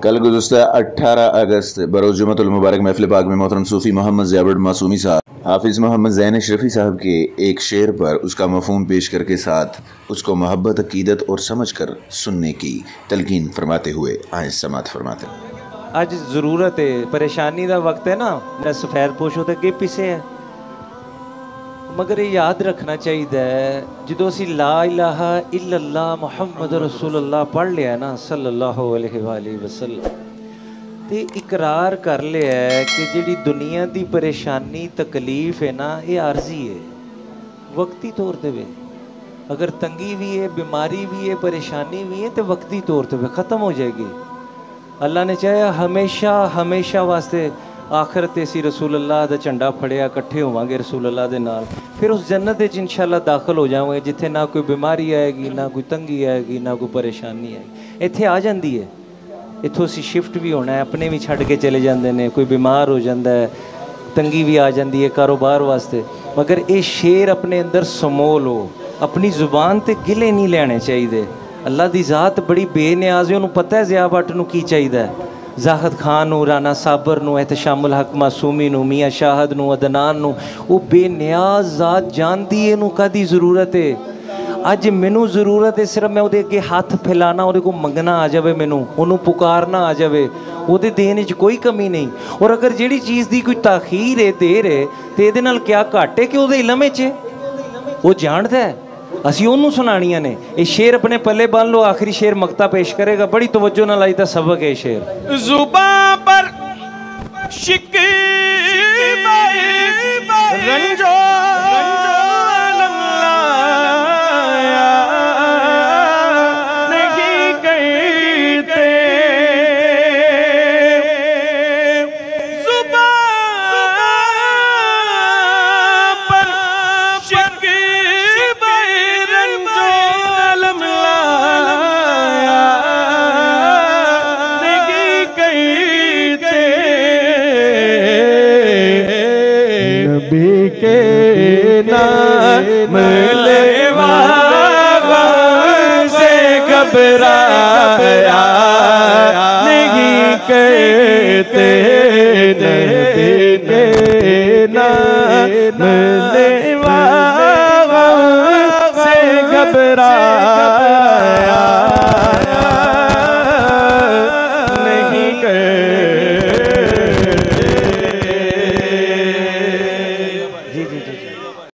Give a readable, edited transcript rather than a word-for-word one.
कल गुज़श्ता 18 अगस्त बरोज़ जुम्मतुल मुबारक महफ़िल पाक में मोहतरम सूफ़ी मोहम्मद ज़ैबुर मासूमी साहब हाफिज़ मोहम्मद ज़ैन अशरफ़ी साहब के एक शेर पर उसका मफ़हूम पेश करके साथ उसको मोहब्बत, अक़ीदत और समझ कर सुनने की तलकीन फरमाते हुए आए समात फरमाते। अज ज़रूरत है, परेशानी का वक्त है ना, मैं सफ़ेद पोशो तो अगे पिछे है, मगर ये याद रखना चाहिए जो असी ला इलाहा इल्लल्लाह मुहम्मद रसूलुल्लाह पढ़ लिया ना सल्लल्लाहु अलैहि वसल्लम, तो इकरार कर लिया है कि जिहड़ी दुनिया की परेशानी तकलीफ है ना, ये आर्जी है, वक्ती तौर पर वे अगर तंगी भी है, बीमारी भी है, परेशानी भी है, तो वक्ती तौर पर ख़त्म हो जाएगी। अल्लाह ने चाहे हमेशा हमेशा वास्ते आखिरत असी रसूलुल्लाह दा झंडा फड़िया कट्ठे होवांगे रसूलुल्लाह दे नाल, फिर उस जन्नत विच इंशाअल्लाह दाखिल हो जावांगे जिथे ना कोई बीमारी आएगी, ना कोई तंगी आएगी, ना कोई परेशानी आएगी। इत्थे आ जाती है, इत्थों असी शिफ्ट भी होना है, अपने भी छड्ड के चले जाते हैं, कोई बीमार हो जाता है, तंगी भी आ जाती है कारोबार वास्ते, मगर ये शेर अपने अंदर समो लो, अपनी जुबान ते गिले नहीं लेने चाहिए। अल्लाह की ज़ात बड़ी बेनियाज है, उन्होंने पता है ज़िया भट्ट नूं की चाहिए, ज़ाहिद खान नूं, राना साबर नूं, एहतशामुल हक मासूमी नूं, मियाँ शाहद नूं, अदनान नूं, वो बेनियाज ज़ात जानती है इनू कदी ज़रूरत है। अज मैनू ज़रूरत है सिर्फ मैं उहदे अगे हथ फैलाना, उहदे को मंगना आ जाए, मैनू उन्होंने पुकारना आ जाए, उहदे देने च कोई कमी नहीं। और अगर जिहड़ी चीज़ की कोई ताखीर है, देर है, तो इहदे नाल क्या घट है कि उहदे इलम विच है, वो जानता है, असी उन्होंने सुनानियां ने। ये शेर अपने पल्ले बांध लो, आखिरी शेर मक्ता पेश करेगा, बड़ी तवज्जो नाल आईता सबक है शेर। जुबां पर शिकवे रंजो अलम लाया नहीं करते, जुबां पर शिकवे रंजो अलम लाया नहीं करते, नबी के नाम लेवा से घबराया नहीं करते, नबी के नाम लेवा से घबराया